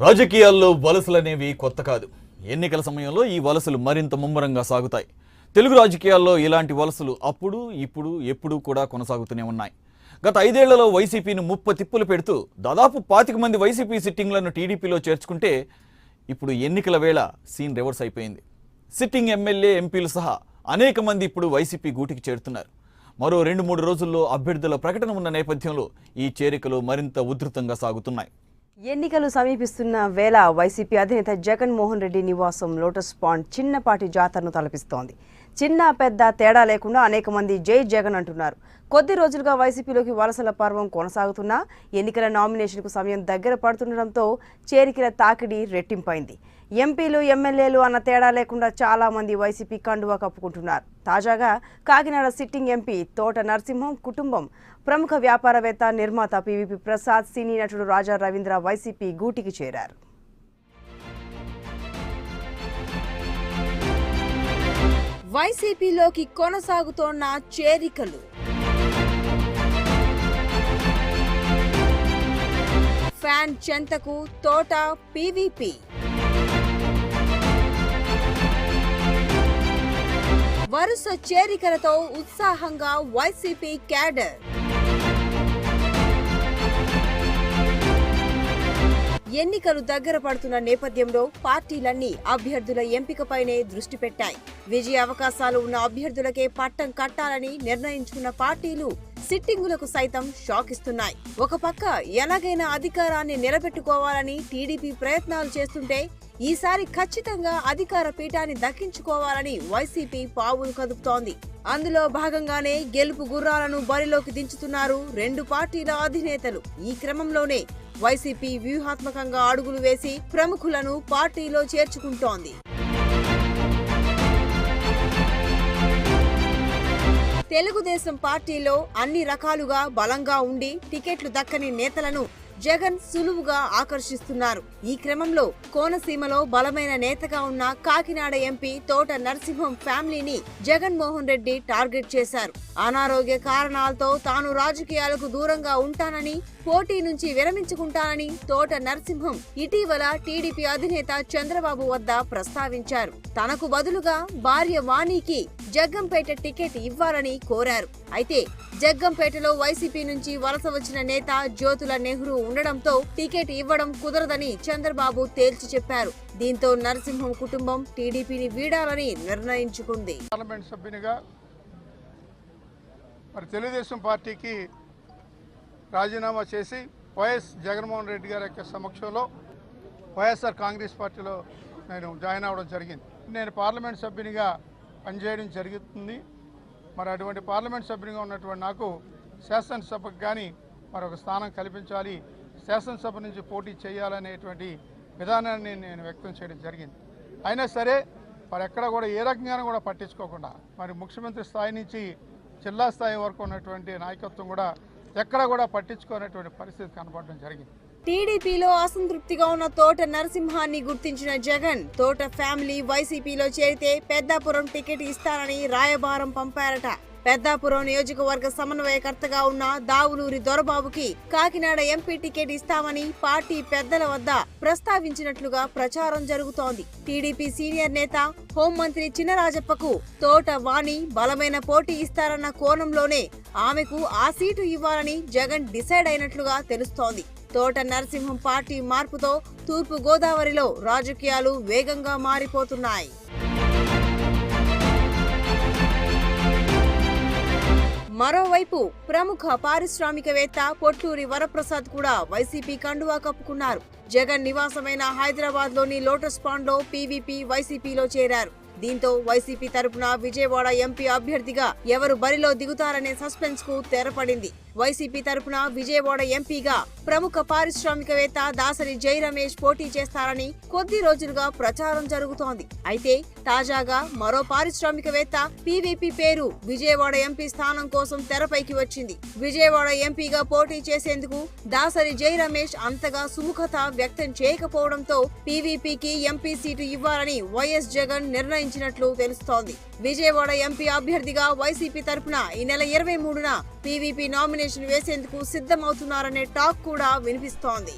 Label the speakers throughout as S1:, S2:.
S1: రాజకీయాల్లో వలసలనేవి కొత్త కాదు. ఎన్నికల సమయంలో ఈ వలసలు మరింత ముమ్మరంగా సాగుతాయి. తెలుగు రాజకీయాల్లో ఇలాంటి వలసలు అప్పుడు ఇప్పుడు ఎప్పుడూ కూడా కొనసాగుతూనే ఉన్నాయి. గత 5 ఏళ్లలో వైసీపీని తిప్పులు పెడుతూ దాదాపు 25 మంది వైసీపీ సిట్టింగ్లను టీడీపీలో చేర్చుకుంటే ఇప్పుడు ఎన్నికల వేళ సీన్ రివర్స్ అయిపోయింది. సిట్టింగ్ ఎమ్మెల్యే ఎంపీలు సహా అనేక మంది ఇప్పుడు వైసీపీ గూటికి చేరుతున్నారు. మరో 2-3 రోజుల్లో అభ్యర్థుల ప్రకటన ఉన్న నేపథ్యంలో ఈ చేరికలు మరింత ఉధృతంగా సాగుతున్నాయి.
S2: ఎన్నికలు సమీపిస్తున్న వేళ వైసీపీ అధినేత జగన్మోహన్ రెడ్డి నివాసం లోటస్ పాండ్ చిన్నపాటి జాతరను తలపిస్తోంది. చిన్న పెద్ద తేడా లేకుండా అనేక మంది జై జగన్ అంటున్నారు. కొద్ది రోజులుగా వైసీపీలోకి వలసల పర్వం కొనసాగుతున్నా ఎన్నికల నామినేషన్కు సమయం దగ్గర పడుతుండటంతో చేరికల తాకిడి రెట్టింపైంది. ఎంపీలు ఎమ్మెల్యేలు అన్న తేడా లేకుండా చాలా మంది వైసీపీ కండువా కప్పుకుంటున్నారు. తాజాగా కాకినాడ సిట్టింగ్ ఎంపీ తోట నరసింహం కుటుంబం, ప్రముఖ వ్యాపారవేత్త నిర్మాత పీవీపీ ప్రసాద్, సినీ నటుడు రాజా రవీంద్ర వైసీపీ గూటికి చేరారు.
S3: వైసీపీలోకి కొనసాగుతోన్న చేరికలు. ఫ్యాన్ చెంతకు తోట పీవీపీ. వరుస చేరికలతో ఉత్సాహంగా వైసీపీ క్యాడర్. ఎన్నికలు దగ్గర పడుతున్న నేపథ్యంలో పార్టీలన్నీ అభ్యర్థుల ఎంపికపైనే దృష్టి పెట్టాయి. విజయ అవకాశాలు ఉన్న అభ్యర్థులకే పట్టం కట్టాలని నిర్ణయించుకున్న పార్టీలు సిట్టింగులకు సైతం షాక్ ఇస్తున్నాయి. ఒక పక్క ఎలాగైనా అధికారాన్ని నిలబెట్టుకోవాలని టీడీపీ ప్రయత్నాలు చేస్తుంటే ఈసారి ఖచ్చితంగా అధికార పీఠాన్ని దక్కించుకోవాలని వైసీపీ పావులు కదుపుతోంది. అందులో భాగంగానే గెలుపు గుర్రాలను బరిలోకి దించుతున్నారు 2 పార్టీల అధినేతలు. ఈ క్రమంలోనే వైసీపీ వ్యూహాత్మకంగా అడుగులు వేసి ప్రముఖులను పార్టీలో చేర్చుకుంటోంది. తెలుగుదేశం పార్టీలో అన్ని రకాలుగా బలంగా ఉండి టికెట్లు దక్కని నేతలను జగన్ సులువుగా ఆకర్షిస్తున్నారు. ఈ క్రమంలో కోనసీమలో బలమైన నేతగా ఉన్న కాకినాడ ఎంపీ తోట నరసింహం ఫ్యామిలీని జగన్మోహన్ రెడ్డి టార్గెట్ చేశారు. అనారోగ్య కారణాలతో తాను రాజకీయాలకు దూరంగా ఉంటానని, పోటీ నుంచి విరమించుకుంటానని తోట నరసింహం ఇటీవల టీడీపీ అధినేత చంద్రబాబు వద్ద ప్రస్తావించారు. తనకు బదులుగా భార్య వాణికి జగ్గంపేట టికెట్ ఇవ్వాలని కోరారు. అయితే జగ్గంపేటలో వైసీపీ నుంచి వలస వచ్చిన నేత జ్యోతుల నెహ్రూ ఉండడంతో టికెట్ ఇవ్వడం కుదరదని చంద్రబాబు తేల్చి చెప్పారు. దీంతో నరసింహం కుటుంబం టీడీపీని వీడాలని నిర్ణయించుకుంది.
S4: పార్లమెంట్ సభ్యునిగా తెలుగుదేశం పార్టీకి రాజీనామా చేసి వైఎస్ జగన్మోహన్ రెడ్డి గారి యొక్క సమక్షంలో వైఎస్ఆర్ కాంగ్రెస్ పార్టీలో నేను జాయిన్ అవ్వడం జరిగింది. నేను పార్లమెంట్ సభ్యునిగా పనిచేయడం జరుగుతుంది. అటువంటి పార్లమెంట్ సభ్యునిగా ఉన్నటువంటి నాకు శాసనసభకు కానీ మరొక స్థానం కల్పించాలి, శాసనసభ నుంచి పోటీ చేయాలనేటువంటి విధానాన్ని నేను వ్యక్తం చేయడం జరిగింది. అయినా సరే ఎక్కడ కూడా ఏ రకంగా కూడా పట్టించుకోకుండా ముఖ్యమంత్రి స్థాయి నుంచి జిల్లా స్థాయి వరకు ఉన్నటువంటి నాయకత్వం కూడా ఎక్కడ కూడా పట్టించుకోనటువంటి పరిస్థితి కనబడడం జరిగింది.
S3: టీడీపీలో అసంతృప్తిగా ఉన్న తోట నరసింహాన్ని గుర్తించిన జగన్ తోట ఫ్యామిలీ వైసీపీలో చేరితే పెద్దాపురం టికెట్ ఇస్తానని రాయబారం పంపారట. పెద్దాపురం నియోజకవర్గ సమన్వయకర్తగా ఉన్న దావులూరి దొరబాబుకి కాకినాడ ఎంపీ టికెట్ ఇస్తామని పార్టీ పెద్దల వద్ద ప్రస్తావించినట్లుగా ప్రచారం జరుగుతోంది. టీడీపీ సీనియర్ నేత హోంమంత్రి చినరాజప్పకు తోట వాణి బలమైన పోటీ ఇస్తారన్న కోణంలోనే ఆమెకు ఆ సీటు ఇవ్వాలని జగన్ డిసైడ్ అయినట్లుగా తెలుస్తోంది. తోట నరసింహం పార్టీ మార్పుతో తూర్పు గోదావరిలో రాజకీయాలు వేగంగా మారిపోతున్నాయి. మరోవైపు ప్రముఖ పారిశ్రామికవేత్త పొట్లూరి వరప్రసాద్ కూడా వైసీపీ కండువా కప్పుకున్నారు. జగన్ నివాసమైన హైదరాబాద్ లోని లోటస్ పాండ్ లో పీవీపీ వైసీపీలో చేరారు. దీంతో వైసీపీ తరపున విజయవాడ ఎంపీ అభ్యర్థిగా ఎవరు బరిలో దిగుతారనే సస్పెన్స్ కు తెరపడింది. వైసీపీ తరపున విజయవాడ ఎంపీగా ప్రముఖ పారిశ్రామికవేత్త దాసరి జై రమేష్ పోటీ చేస్తారని కొద్ది రోజులుగా ప్రచారం జరుగుతోంది. అయితే తాజాగా మరో పారిశ్రామికవేత్త పీవీపీ పేరు విజయవాడ ఎంపీ స్థానం కోసం తెరపైకి వచ్చింది. విజయవాడ ఎంపీగా పోటీ చేసేందుకు దాసరి జై రమేష్ అంతగా సుముఖత వ్యక్తం చేయకపోవడంతో పీవీపీకి ఎంపీ సీటు ఇవ్వాలని వైఎస్ జగన్ నిర్ణయించినట్లు తెలుస్తోంది. విజయవాడ ఎంపీ అభ్యర్థిగా వైసీపీ తరపున ఈ నెల 23న పీవీపీ నామినేషన్ వేసేందుకు సిద్ధమవుతున్నారనే టాక్ కూడా వినిపిస్తోంది.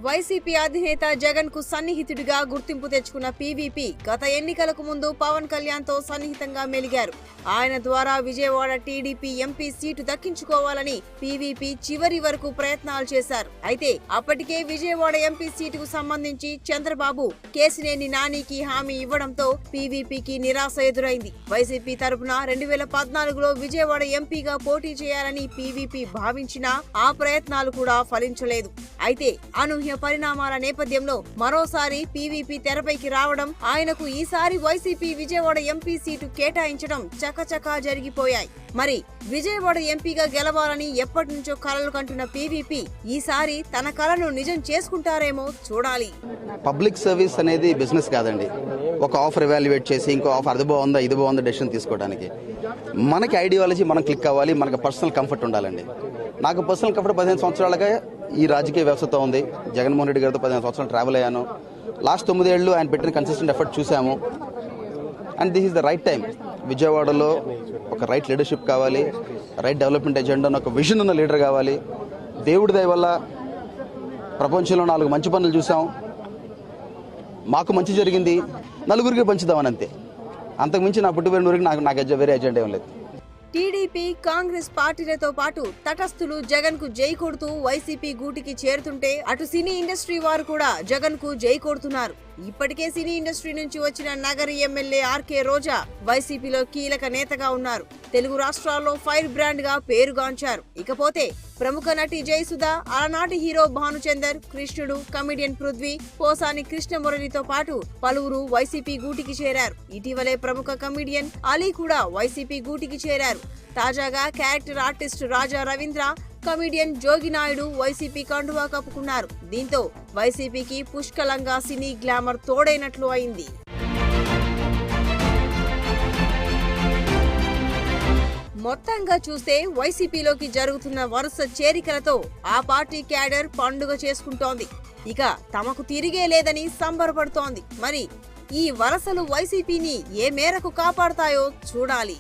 S3: వైసీపీ అధినేత జగన్ కు సన్నిహితుడిగా గుర్తింపు తెచ్చుకున్న పీవీపీ గత ఎన్నికలకు ముందు పవన్ కళ్యాణ్ తో సన్నిహితంగా మెలిగారు. ఆయన ద్వారా విజయవాడ టీడీపీ ఎంపీ సీటు దక్కించుకోవాలని పీవీపీ చివరి వరకు ప్రయత్నాలు చేశారు. అయితే అప్పటికే విజయవాడ ఎంపీ సీటుకు సంబంధించి చంద్రబాబు కేసినేని నానికి హామీ ఇవ్వడంతో పీవీపీకి నిరాశ ఎదురైంది. వైసీపీ తరపున 2014లో విజయవాడ ఎంపీగా పోటీ చేయాలని పీవీపీ భావించినా ఆ ప్రయత్నాలు కూడా ఫలించలేదు. అయితే అనూహ్య పరిణామాల నేపథ్యంలో మరోసారి పీవీపీ తెరపైకి రావడం, ఆయనకు ఈసారి వైసీపీ విజయవాడ ఎంపీ సీటు కేటాయించడం చకచకా జరిగిపోయాయి. మరి విజయవాడ ఎంపీగా గెలవాలని ఎప్పటి నుంచో కలలు కంటున్న పీవీపీ ఈసారి తన కలను నిజం చేసుకుంటారేమో చూడాలి.
S5: పబ్లిక్ సర్వీస్ అనేది బిజినెస్ కాదండి. ఒక ఆఫర్ ఎవాల్యుయేట్ చేసి ఇంకో ఆఫర్ అది బాగుందా ఇది బాగుందా డెసిషన్ తీసుకోవడానికి మనకి ఐడియాలజీ మనం క్లిక్ అవ్వాలి, మనకి పర్సనల్ కంఫర్ట్ ఉండాలండి. నాకు పర్సనల్ కంఫర్ట్ 15 సంవత్సరాలుగా ఈ రాజకీయ వ్యవస్థతో ఉంది. జగన్మోహన్ రెడ్డి గారితో 15 సంవత్సరాలు ట్రావెల్ అయ్యాను. లాస్ట్ 9 ఏళ్ళు ఆయన పెట్టిన కన్సిస్టెంట్ ఎఫర్ట్ చూసాము. And this is the right time. విజయవాడలో ఒక రైట్ లీడర్షిప్ కావాలి, రైట్ డెవలప్మెంట్ ఎజెండా ఉన్న ఒక విజన్ ఉన్న లీడర్ కావాలి. దేవుడి దయ వల్ల ప్రపంచంలో 4 మంచి పనులు చూసాం. మాకు మంచి జరిగింది, నలుగురికి పంచుదామని అంతే. అంతకుమించి నా పుట్టిపోయిన నాకు వేరే ఎజెండా ఏం లేదు.
S3: టీడీపీ, కాంగ్రెస్ పార్టీలతో పాటు తటస్థులు జగన్ కు జై కొడుతూ వైసీపీ గూటికి చేరుతుంటే అటు సినీ ఇండస్ట్రీ వారు కూడా జగన్ కు జై కొడుతున్నారు. ఇప్పటికే సినీ ఇండస్ట్రీ నుంచి వచ్చిన నగరి ఎమ్మెల్యే ఆర్కే రోజా వైసీపీలో కీలక నేతగా ఉన్నారు. తెలుగు రాష్ట్రాల్లో ఫైర్ బ్రాండ్ గా పేరుగాంచారు. ఇకపోతే ప్రముఖ నటి జయసుధ, అలనాటి హీరో భానుచందర్, కృష్ణుడు, కమిడియన్ పృథ్వీ, పోసాని కృష్ణమురళితో పాటు పలువురు వైసీపీ గూటికి చేరారు. ఇటీవలే ప్రముఖ కమిడియన్ అలీ కూడా వైసీపీ గూటికి చేరారు. తాజాగా character artist Raja Ravindra, comedian జోగి నాయుడు వైసీపీ కండువా కప్పుకున్నారు. దీంతో వైసీపీకి పుష్కలంగా సినీ గ్లామర్ తోడైనట్లు అయింది. మొత్తంగా చూస్తే వైసీపీలోకి జరుగుతున్న వరుస చేరికలతో ఆ పార్టీ క్యాడర్ పండుగ చేసుకుంటోంది. ఇక తమకు తిరిగే లేదని సంబరపడుతోంది. మరి ఈ వలసలు వైసీపీని ఏ మేరకు కాపాడతాయో చూడాలి.